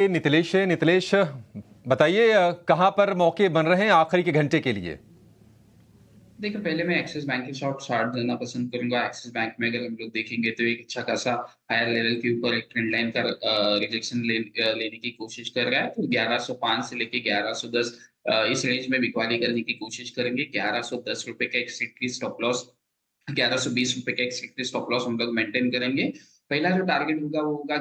नीतिलेश बताइए, कहाँ पर मौके बन रहे हैं आखिरी के घंटे के लिए? देखिए, पहले मैं एक्सिस बैंक के शॉर्ट देना पसंद करूँगा। एक्सिस बैंक में अगर हम लोग देखेंगे तो एक अच्छा खासा हायर लेवल के ऊपर एक ट्रेंड लाइन का रिजेक्शन लेने की कोशिश कर रहा है। तो 1105 से लेके 1110 इस रेंज में बिकवाली करने की कोशिश करेंगे। ₹1110 का एक स्ट्रिक्टली स्टॉप लॉस, ₹1120 का एक स्ट्रिक्टली स्टॉप लॉस हम लोग मेंटेन करेंगे। पहला जो टारगेट होगा वो होगा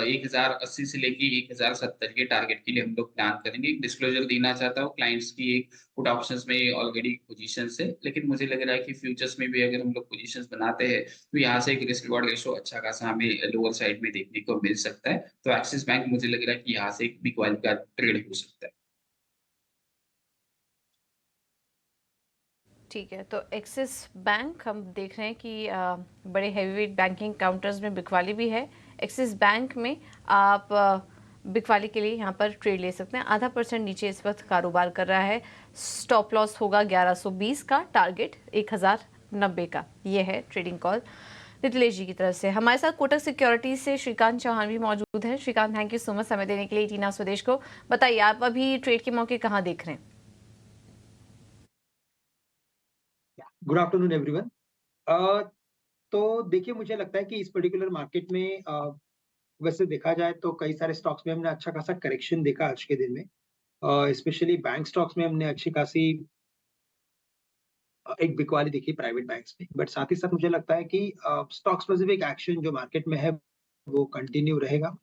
1080 से लेके 1070 के टारगेट के लिए हम लोग प्लान करेंगे। एक डिस्क्लोज़र देना चाहता हूँ क्लाइंट्स की, एक पुट ऑप्शंस में ऑलरेडी पोजीशंस है, लेकिन मुझे लग रहा है कि फ्यूचर्स में भी अगर हम लोग पोजीशंस बनाते हैं, तो यहाँ से एक रिस्क रिवॉर्ड रेशियो अच्छा खासा हमें लोअर साइड में देखने को मिल सकता है। तो एक्सिस बैंक मुझे लग रहा है कि यहाँ से एक बिग वैल्यू का ट्रेड हो सकता है। ठीक है, तो एक्सिस बैंक हम देख रहे हैं कि बड़े हैवीवेट बैंकिंग काउंटर्स में बिकवाली भी है। एक्सिस बैंक में आप बिकवाली के लिए यहाँ पर ट्रेड ले सकते हैं। आधा % नीचे इस वक्त कारोबार कर रहा है। स्टॉप लॉस होगा 1120 का, टारगेट 1090 का। ये है ट्रेडिंग कॉल नीतिलेश जी की तरफ से। हमारे साथ कोटक सिक्योरिटीज से श्रीकांत चौहान भी मौजूद हैं। Shrikant, thank you so much समय देने के लिए टीना स्वदेश को। बताइए, आप अभी ट्रेड के मौके कहाँ देख रहे हैं? Good afternoon everyone. तो देखिए, मुझे लगता है कि इस पर्टिकुलर मार्केट में वैसे देखा जाए तो कई सारे स्टॉक्स में हमने अच्छा खासा करेक्शन देखा आज के दिन में। स्पेशली बैंक स्टॉक्स में हमने अच्छी खासी एक बिकवाली देखी प्राइवेट बैंक्स में। बट साथ ही साथ मुझे लगता है कि स्टॉक स्पेसिफिक एक्शन जो मार्केट में है वो कंटिन्यू रहेगा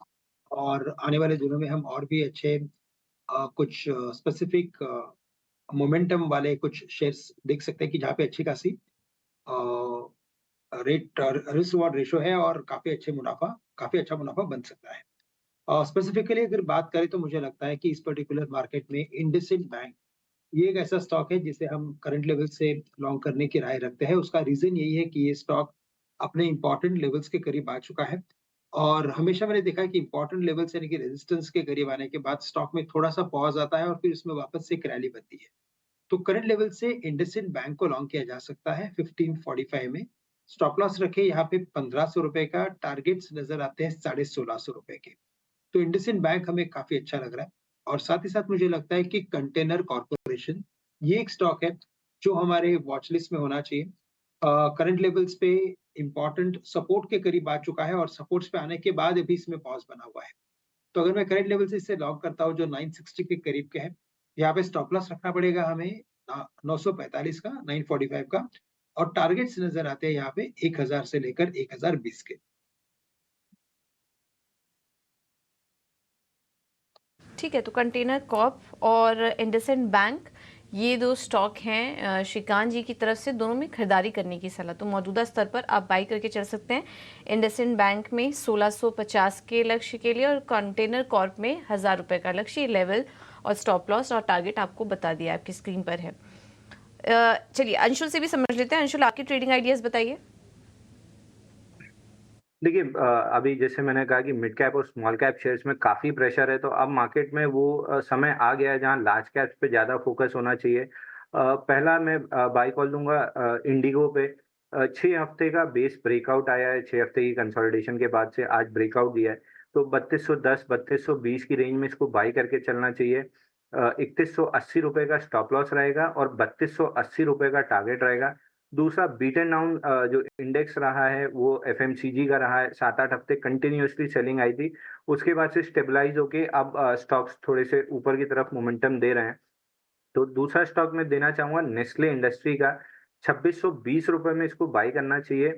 और आने वाले दिनों में हम और भी अच्छे कुछ स्पेसिफिक मोमेंटम वाले कुछ शेयर्स देख सकते हैं कि जहाँ पे अच्छी खासी अ, रेट रिस्क रिवॉर्ड रेशियो है और काफ़ी अच्छा मुनाफ़ा बन सकता है। स्पेसिफिकली अगर बात करें तो मुझे लगता है कि इस पर्टिकुलर मार्केट में इंडसइंड बैंक ये एक ऐसा स्टॉक है जिसे हम करंट लेवल से लॉन्ग करने की राय रखते हैं। उसका रीज़न यही है कि ये स्टॉक अपने इम्पोर्टेंट लेवल्स के करीब आ चुका है और हमेशा मैंने देखा है कि इम्पोर्टेंट लेवल्स यानी कि रेजिस्टेंस के करीब आने के बाद स्टॉक में थोड़ा-सा पॉज़ आता है और फिर उसमें वापस से एक रैली बनती है। तो करंट लेवल से इंडसइंड बैंक को लॉन्ग किया जा सकता है 1545 में। स्टॉप लॉस रखें यहाँ पे ₹1500 का, टारगेट्स नज़र आते हैं ₹1650 के। तो इंडसइंड बैंक हमें काफ़ी अच्छा लग रहा है और साथ ही साथ मुझे लगता है कि कंटेनर कॉर्पोरेशन ये एक स्टॉक है जो हमारे वॉच लिस्ट में होना चाहिए। करंट लेवल्स पे इम्पोर्टेंट सपोर्ट के करीब आ चुका है और सपोर्ट्स पे आने के बाद अभी इसमें पॉज़ बना हुआ है। तो अगर मैं करंट लेवल से इसे लॉन्ग करता हूँ जो 960 के करीब के है, यहाँ पे स्टॉप लॉस रखना पड़ेगा हमें 945 का, 945 का और टारगेट्स नज़र आते हैं यहाँ पे 1000 से लेकर 1020 के। ठीक है, तो कंटेनर कॉर्प और इंडसइंड बैंक ये दो स्टॉक हैं श्रीकांत जी की तरफ से, दोनों में खरीदारी करने की सलाह। तो मौजूदा स्तर पर आप बाई करके चल सकते हैं। इंडसइंड बैंक में 1650 के लक्ष्य के लिए और कंटेनर कॉर्प में ₹1000 का लक्ष्य लेवल और स्टॉप लॉस और टारगेट आपको बता दिया, आपकी स्क्रीन पर है। चलिए अंशुल से भी समझ लेते हैं। अंशुल, आपकी ट्रेडिंग आइडियाज बताइए। देखिए, अभी जैसे मैंने कहा कि मिड कैप और स्मॉल कैप शेयर्स में काफ़ी प्रेशर है, तो अब मार्केट में वो समय आ गया है जहाँ लार्ज कैप्स पे ज़्यादा फोकस होना चाहिए। पहला मैं बाय कॉल दूंगा इंडिगो पे। 6 हफ्ते का बेस ब्रेकआउट आया है, 6 हफ्ते की कंसोलिडेशन के बाद से आज ब्रेकआउट दिया है, तो 3210 3220 की रेंज में इसको बाई करके चलना चाहिए। ₹3180 का स्टॉप लॉस रहेगा और ₹3280 का टारगेट रहेगा। दूसरा बीटन डाउन जो इंडेक्स रहा है वो एफएमसीजी का रहा है, 7-8 हफ्ते कंटिन्यूअसली सेलिंग आई थी। उसके बाद से स्टेबलाइज़ होके अब स्टॉक्स थोड़े से ऊपर की तरफ मोमेंटम दे रहे हैं। तो दूसरा स्टॉक मैं देना चाहूँगा नेस्ले इंडस्ट्री का, ₹2620 में इसको बाय करना चाहिए।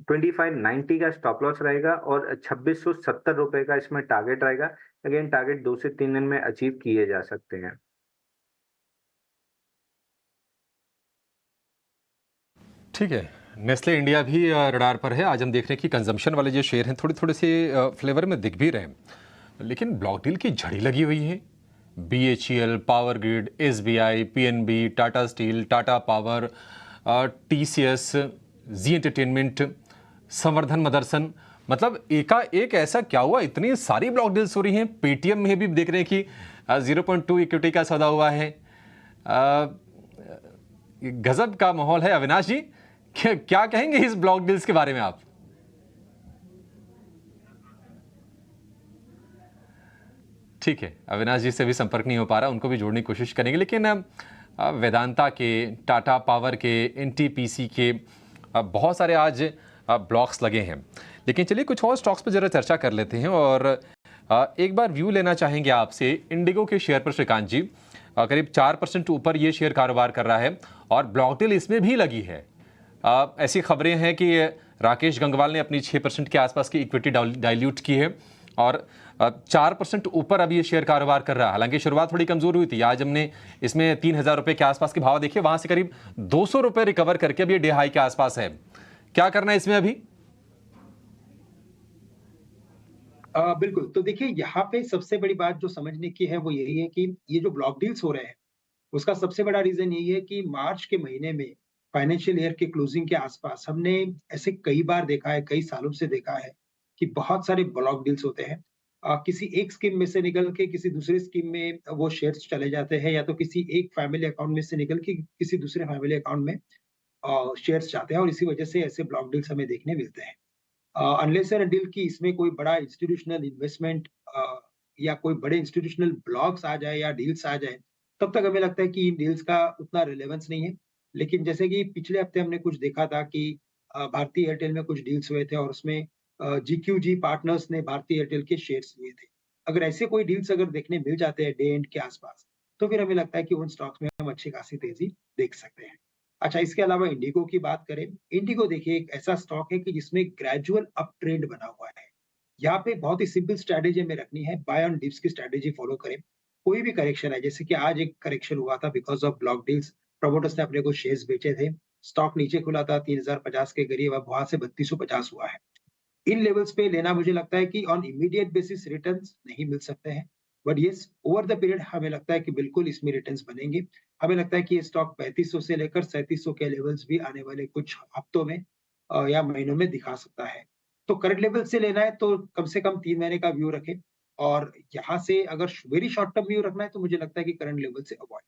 2590 का स्टॉप लॉस रहेगा और ₹2670 का इसमें टारगेट रहेगा। अगेन टारगेट 2 से 3 दिन में अचीव किए जा सकते हैं। ठीक है, नेस्ले इंडिया भी रडार पर है। आज हम देख रहे हैं कि कंजम्पशन वाले जो शेयर हैं थोड़े थोड़े से फ्लेवर में दिख भी रहे हैं, लेकिन ब्लॉक डील की झड़ी लगी हुई है। BHEL, power grid, SBI, PNB, Tata steel, Tata power, TCS, Zee entertainment, Samvardhana Motherson, मतलब एकाएक ऐसा क्या हुआ, इतनी सारी ब्लॉक डील्स हो रही हैं। पेटीएम में भी देख रहे हैं कि 0.2 इक्विटी का सौदा हुआ है। गजब का माहौल है। अविनाश जी, क्या कहेंगे इस ब्लॉक डील्स के बारे में आप? ठीक है, अविनाश जी से भी संपर्क नहीं हो पा रहा, उनको भी जोड़ने की कोशिश करेंगे। लेकिन वेदांता के, टाटा पावर के, एनटीपीसी के बहुत सारे आज ब्लॉक्स लगे हैं। लेकिन चलिए कुछ और स्टॉक्स पर जरा चर्चा कर लेते हैं और एक बार व्यू लेना चाहेंगे आपसे इंडिगो के शेयर पर। श्रीकांत जी, करीब 4% ऊपर ये शेयर कारोबार कर रहा है और ब्लॉक डील इसमें भी लगी है। ऐसी खबरें हैं कि राकेश गंगवाल ने अपनी 6% के आसपास की इक्विटी डाइल्यूट की है और 4% ऊपर अब ये शेयर कारोबार कर रहा है। हालांकि शुरुआत थोड़ी कमजोर हुई थी, आज हमने इसमें 3,000 रुपए के आसपास के भाव देखे, वहां से करीब 200 रुपए रिकवर करके अब ये डे हाई के आसपास है। क्या करना है इसमें अभी? बिल्कुल, तो देखिए यहाँ पे सबसे बड़ी बात जो समझने की है वो यही है कि ये जो ब्लॉक डील्स हो रहे हैं, उसका सबसे बड़ा रीज़न यही है कि मार्च के महीने में फाइनेंशियल ईयर के क्लोजिंग के आसपास हमने ऐसे कई बार देखा है, कई सालों से देखा है कि बहुत सारे ब्लॉक डील्स होते हैं। किसी एक स्कीम में से निकल के किसी दूसरी स्कीम में वो शेयर्स चले जाते हैं या तो किसी एक फैमिली अकाउंट में से निकल के किसी दूसरे फैमिली अकाउंट में शेयर्स जाते हैं और इसी वजह से ऐसे ब्लॉक डील्स हमें देखने मिलते हैं। अनलेस एंड अनटिल कि इसमें कोई बड़ा इंस्टीट्यूशनल इन्वेस्टमेंट या कोई बड़े इंस्टीट्यूशनल ब्लॉक्स आ जाए या डील्स आ जाए, तब तक हमें लगता है कि इन डील्स का उतना रिलेवेंस नहीं है। लेकिन जैसे कि पिछले हफ्ते हमने कुछ देखा था कि भारती एयरटेल में कुछ डील्स हुए थे और उसमें जीक्यूजी पार्टनर्स ने भारती एयरटेल के शेयर्स लिए थे। अगर ऐसे कोई डील्स अगर देखने मिल जाते हैं डे एंड के आसपास, तो फिर हमें लगता है कि उन स्टॉक्स में हम अच्छी खासी तेज़ी देख सकते हैं। अच्छा, इसके अलावा इंडिगो की बात करें, इंडिगो देखिए एक ऐसा स्टॉक है कि जिसमें ग्रेजुअल अप ट्रेंड बना हुआ है। यहाँ पे बहुत ही सिंपल स्ट्रैटेजी हमें रखनी है, बाय ऑन डिप्स की स्ट्रैटेजी फॉलो करें। कोई भी करेक्शन है, जैसे कि आज एक करेक्शन हुआ था because of block deals, promoters ने अपने कुछ शेयर्स बेचे थे। स्टॉक नीचे खुला था 3050 के करीब, अब वहाँ से 3250 हुआ है। इन लेवल्स पे लेना मुझे लगता है कि ऑन इमीडिएट बेसिस रिटर्न्स नहीं मिल सकते हैं। But yes, over the period हमें लगता है कि बिल्कुल इसमें रिटर्न्स बनेंगे। हमें लगता है कि ये स्टॉक 3500 से लेकर 3700 के लेवल्स भी आने वाले कुछ हफ्तों में या महीनों में दिखा सकता है। तो करंट लेवल से लेना है तो कम से कम 3 महीने का व्यू रखें और यहाँ से अगर वेरी शॉर्ट टर्म व्यू रखना है तो मुझे लगता है कि करंट लेवल से अवॉइड